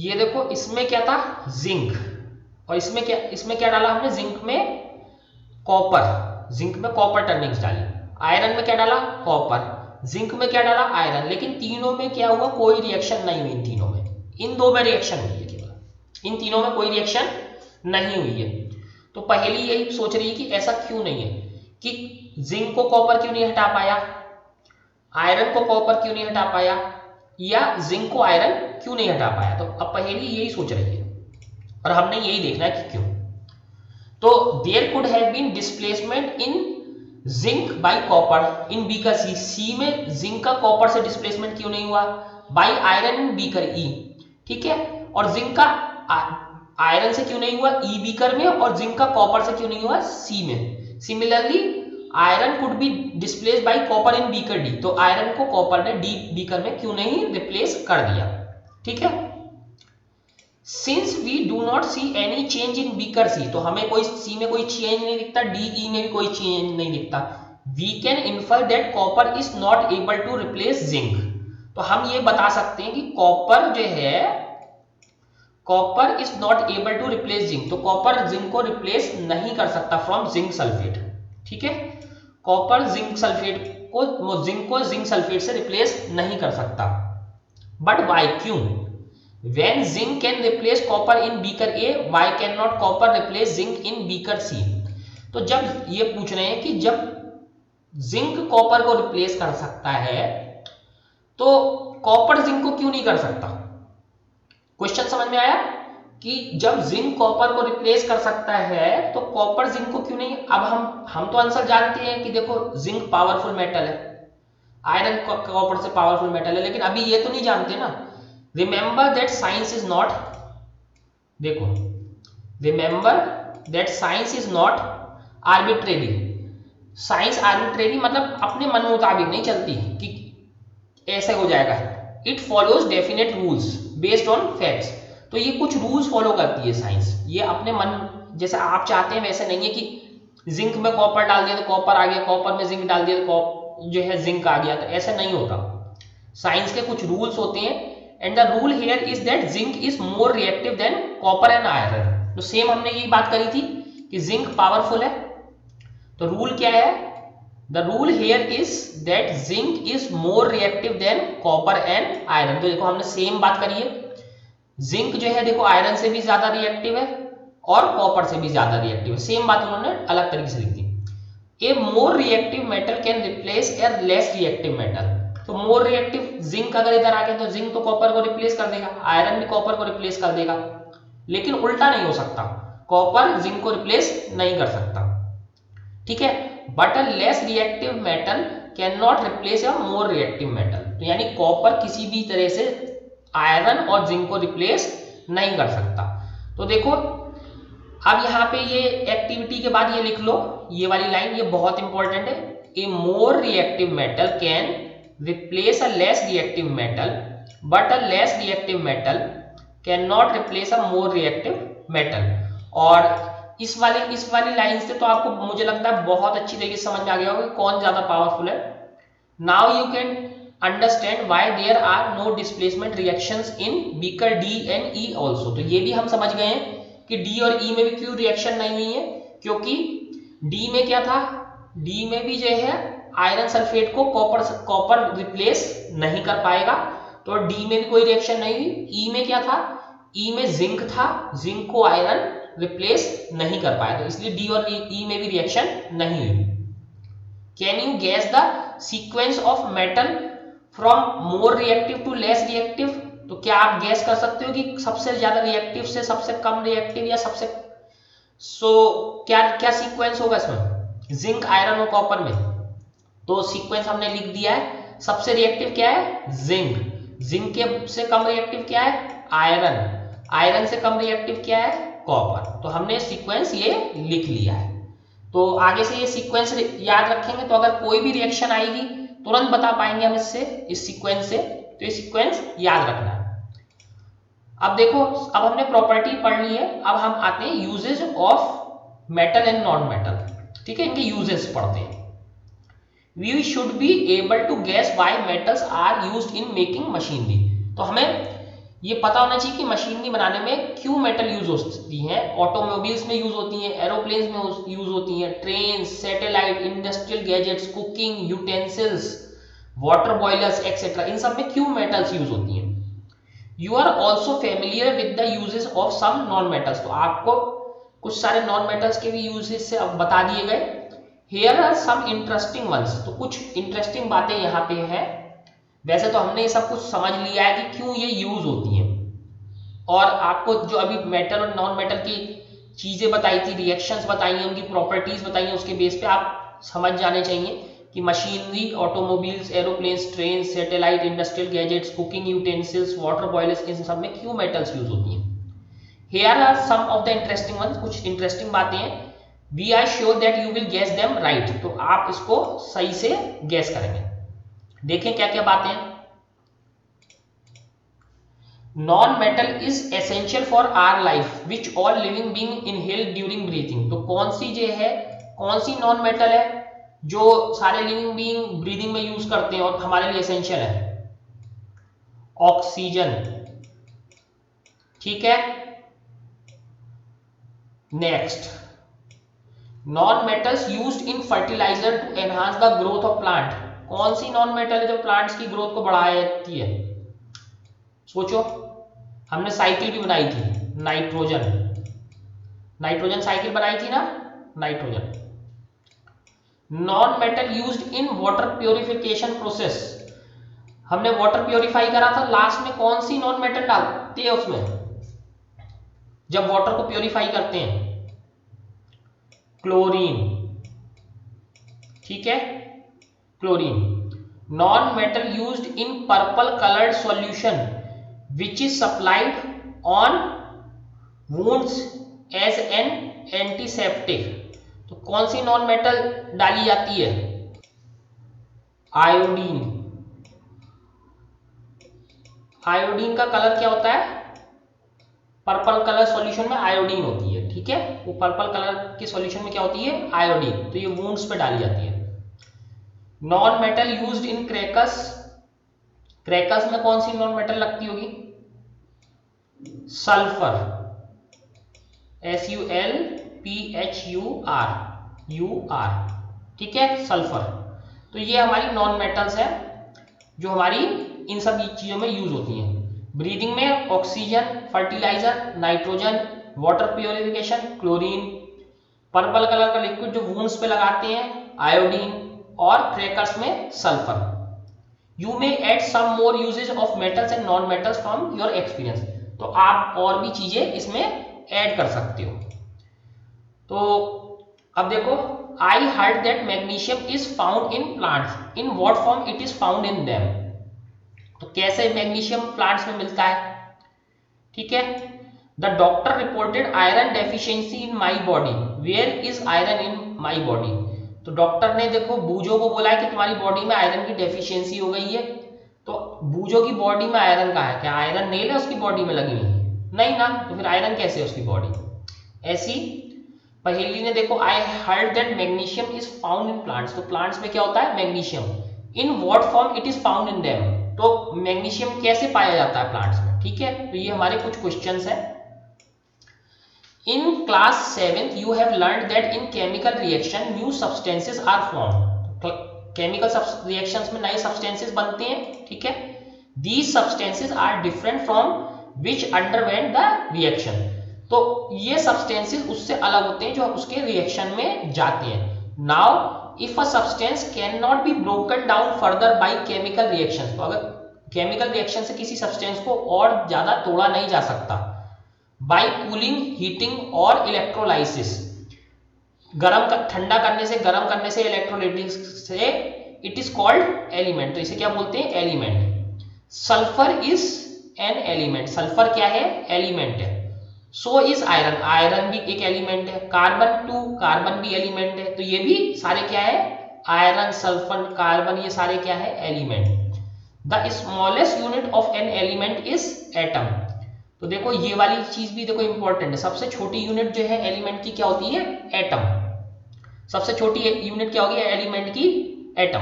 ये देखो इसमें क्या था, जिंक, और इसमें क्या डाला हमने, जिंक में कॉपर टर्निंग्स डाली, आयरन में क्या डाला, कॉपर, जिंक में क्या डाला, आयरन। लेकिन तीनों में क्या हुआ, कोई रिएक्शन नहीं हुई इन तीनों में, इन दो में रिएक्शन हुई है केवल, इन तीनों में कोई रिएक्शन नहीं हुई है। तो पहली यही सोच रही है कि ऐसा क्यों नहीं है, कि जिंक को कॉपर क्यों नहीं हटा पाया, आयरन को कॉपर क्यों नहीं हटा पाया, या जिंक को आयरन क्यों नहीं हटा पाया। तो अब पहेली यही सोच रही है और हमने यही देखना है कि क्यों। तो there could have been displacement in zinc by copper in beaker C, C में जिंक का कॉपर से डिस्प्लेसमेंट क्यों नहीं हुआ, by iron in beaker E, ठीक है, और जिंक का आयरन से क्यों नहीं हुआ ई बीकर में, और जिंक का कॉपर से क्यों नहीं हुआ सी में। Similarly iron could be displace by copper in beaker D, तो आयरन को कॉपर ने डी बीकर में क्यों नहीं रिप्लेस कर दिया, ठीक है। Since we do not see any change in beaker C, तो हमें कोई सी में कोई चेंज नहीं दिखता, डी ई में भी कोई चेंज नहीं दिखता, we can infer that copper is not able to replace zinc, तो हम ये बता सकते हैं कि कॉपर जो है, copper is not able to replace zinc, तो कॉपर जिंक को रिप्लेस नहीं कर सकता फ्रॉम जिंक सल्फेट, ठीक है, कॉपर जिंक सल्फेट को जिंक सल्फेट से रिप्लेस नहीं कर सकता। बट वाई, क्यों, when zinc can replace copper in beaker A, why cannot copper replace zinc in beaker C। तो जब ये पूछ रहे हैं कि जब जिंक कॉपर को रिप्लेस कर सकता है तो कॉपर जिंक को क्यों नहीं कर सकता। क्वेश्चन समझ में आया कि जब जिंक कॉपर को रिप्लेस कर सकता है तो कॉपर जिंक को क्यों नहीं। अब हम तो आंसर जानते हैं कि देखो जिंक पावरफुल मेटल है, आयरन कॉपर से पावरफुल मेटल है, लेकिन अभी ये तो नहीं जानते ना। Remember that science is not, देखो remember that science is not arbitrary, science arbitrary मतलब अपने मन मुताबिक नहीं चलती कि ऐसे हो जाएगा, it follows definite rules based on facts, तो ये कुछ रूल्स फॉलो करती है साइंस, ये अपने मन जैसे आप चाहते हैं वैसे नहीं है कि जिंक में कॉपर डाल दिया तो कॉपर आ गया, कॉपर में जिंक डाल दिया तो जो है जिंक आ गया, तो ऐसा नहीं होता। साइंस के कुछ रूल्स होते हैं and the rule here is that zinc is more reactive than copper and iron. तो सेम हमने यही बात करी थी कि जिंक पावरफुल है, तो रूल क्या है, the rule here is that zinc is more reactive than copper and iron. तो देखो हमने सेम बात करी है, जिंक जो है देखो आयरन से भी ज्यादा रिएक्टिव है और कॉपर से भी ज्यादा रिएक्टिव है, सेम बात उन्होंने अलग तरीके से लिख दी। A more reactive metal can replace a less reactive metal, तो मोर रिएक्टिव जिंक अगर इधर आ गया तो जिंक तो कॉपर को रिप्लेस कर देगा, आयरन भी कॉपर को रिप्लेस कर देगा, लेकिन उल्टा नहीं हो सकता, कॉपर जिंक को रिप्लेस नहीं कर सकता, ठीक है। But a less reactive metal can not replace a more reactive metal, तो यानी कॉपर किसी भी तरह से आयरन और जिंक को रिप्लेस नहीं कर सकता। तो देखो अब यहाँ पे ये एक्टिविटी के बाद ये लिख लो, ये वाली लाइन ये बहुत इंपॉर्टेंट है, a more reactive metal can replace a less reactive metal but a less reactive metal cannot replace a more reactive metal। और इस वाली लाइन से तो आपको मुझे लगता है बहुत अच्छी तरीके से समझ में आ गया होगा कौन ज्यादा पावरफुल है। Now you can understand why there are no displacement reactions in beaker D and E also. तो ये भी हम समझ गए हैं कि डी और ई में भी क्यों रिएक्शन नहीं हुई है, क्योंकि डी में क्या था, डी में भी जो है आयरन सल्फेट को कॉपर रिप्लेस नहीं कर पाएगा, तो डी में भी कोई रिएक्शन नहीं हुई। ई में क्या था, ई में जिंक था, जिंक को आयरन रिप्लेस नहीं कर पाया, तो इसलिए डी और ई में भी रिएक्शन नहीं हुई। Can you guess the sequence of metal from more reactive to less reactive, तो क्या आप गैस कर सकते हो कि सबसे ज्यादा रिएक्टिव से सबसे कम रिएक्टिव या सबसे क्या क्या सीक्वेंस होगा इसमें जिंक आयरन और कॉपर में। तो सीक्वेंस हमने लिख दिया है, सबसे रिएक्टिव क्या है जिंक, जिंक के से कम रिएक्टिव क्या है आयरन, आयरन से कम रिएक्टिव क्या है कॉपर। तो हमने सीक्वेंस ये लिख लिया है, तो आगे से ये सीक्वेंस याद रखेंगे तो अगर कोई भी रिएक्शन आएगी तुरंत बता पाएंगे हम इससे, इस सीक्वेंस से, तो ये सीक्वेंस याद रखना है। अब देखो अब हमने प्रॉपर्टी पढ़ ली है, अब हम आते हैं uses of metal and non metal, ठीक है, इनके यूजेस पढ़ते हैं। We should be able to guess why metals are used in making machinery। तो हमें ये पता होना चाहिए कि मशीनरी बनाने में क्यों मेटल यूज होती हैं। ऑटोमोबाइल्स में यूज होती हैं, एरोप्लेन्स में यूज होती हैं, train, satellite, industrial gadgets, cooking utensils, water boilers etcetera, इन सब में क्यों मेटल्स यूज होती हैं। You are also familiar with the uses of some non metals, तो आपको कुछ सारे नॉन मेटल्स के भी यूजेस से अब बता दिए गए। Here are some interesting ones, तो कुछ इंटरेस्टिंग बातें यहाँ पे है। वैसे तो हमने ये सब कुछ समझ लिया है कि क्यों ये यूज होती हैं, और आपको जो अभी मेटल और नॉन मेटल की चीजें बताई थी, रिएक्शंस बताई हैं, उनकी प्रॉपर्टीज बताई हैं, उसके बेस पे आप समझ जाने चाहिए कि machinery, automobiles, aeroplanes, train, satellite, industrial gadgets, cooking utensils, water boilers, इन सब में क्यों मेटल्स यूज होती हैं। Here are some of the interesting ones, कुछ इंटरेस्टिंग बातें हैं। We are sure that you will guess them right, तो आप इसको सही से गेस करेंगे। देखें क्या क्या बातें हैं। Non metal is essential for our life which all living being inhale during breathing, तो कौन सी जो है, कौन सी नॉन मेटल है जो सारे लिविंग बीइंग ब्रीदिंग में यूज करते हैं और हमारे लिए एसेंशियल है। ऑक्सीजन, ठीक है। Next, non metals used in fertiliser to enhance the growth of plant, कौन सी नॉन मेटल है जो प्लांट्स की ग्रोथ को बढ़ाती है। सोचो, हमने साइकिल भी बनाई थी, नाइट्रोजन, नाइट्रोजन साइकिल बनाई थी ना, nitrogen. Non metal used in water purification process, हमने वाटर प्योरीफाई करा था, लास्ट में कौन सी नॉन मेटल डालते हैं उसमें जब वाटर को प्योरीफाई करते हैं, क्लोरीन, ठीक है, chlorine. Non metal used in purple coloured solution which is supplied on wounds as an antiseptic, तो कौन सी नॉन मेटल डाली जाती है, आयोडीन। आयोडीन का कलर क्या होता है, पर्पल कलर सॉल्यूशन में आयोडीन होती है, ठीक है, वो पर्पल कलर के सॉल्यूशन में क्या होती है, आयोडीन, तो ये वुंड्स पे डाली जाती है। नॉन मेटल यूज्ड इन क्रैकर्स, क्रैकर्स में कौन सी नॉन मेटल लगती होगी, सल्फर, SULPHUR, ठीक है, सल्फर। तो ये हमारी नॉन मेटल्स है जो हमारी इन सब चीजों में यूज होती हैं। ब्रीदिंग में oxygen, fertiliser, nitrogen, water purification, chlorine, purple colour का लिक्विड जो वुंड्स पे लगाते हैं, आयोडीन, और क्रैकर्स में sulphur. You may add some more uses of metals and non metals from your experience, तो आप और भी चीजें इसमें ऐड कर सकते हो। तो अब देखो, I heard that magnesium is found in plants, in what form it is found in them, तो कैसे मैग्नीशियम प्लांट्स में मिलता है, ठीक है। The doctor reported iron deficiency in my body, where is iron in my body, तो doctor ने देखो बूजो को बोला है कि तुम्हारी बॉडी में आयरन की डेफिशिएंसी हो गई है, तो बूजो की बॉडी में आयरन कहाँ है, क्या आयरन नेल है उसकी बॉडी में लगी हुई, नहीं ना, तो फिर आयरन कैसे है उसकी बॉडी। ऐसी पहेली ने देखो, I heard that magnesium is found in plants, तो प्लांट्स में क्या होता है, magnesium, in what form it is found in them, तो मैग्नीशियम कैसे पाया जाता है प्लांट्स में, ठीक है। तो ये हमारे कुछ क्वेश्चंस हैं। In class 7th you have learned that in chemical reaction new substances are formed, chemical reactions में नए सब्सटेंसेस बनते हैं, ठीक है। These substances are different from which underwent the reaction, तो ये सब्सटेंसेस उससे अलग होते हैं जो उसके रिएक्शन में जाते हैं। Now if a substance can not be broken down further by chemical reactions, तो अगर केमिकल रिएक्शन से किसी सब्सटेंस को और ज्यादा तोड़ा नहीं जा सकता, बाय कूलिंग, हीटिंग और इलेक्ट्रोलाइसिस, ठंडा करने से, गर्म करने से, इलेक्ट्रोलाइटिस से, इट इज कॉल्ड एलिमेंट, तो इसे क्या बोलते हैं, element. Sulphur is an element, sulphur क्या है, एलिमेंट है। सो इज आयरन, आयरन भी एक एलिमेंट है। कार्बन 2, कार्बन भी एलिमेंट है, तो ये भी सारे क्या है, आयरन, सल्फर, कार्बन, ये सारे क्या है, element. The smallest unit of an element is atom, तो देखो ये वाली चीज भी देखो इंपॉर्टेंट है, सबसे छोटी यूनिट जो है एलिमेंट की क्या होती है, एटम, सबसे छोटी यूनिट क्या होगी एलिमेंट की, एटम।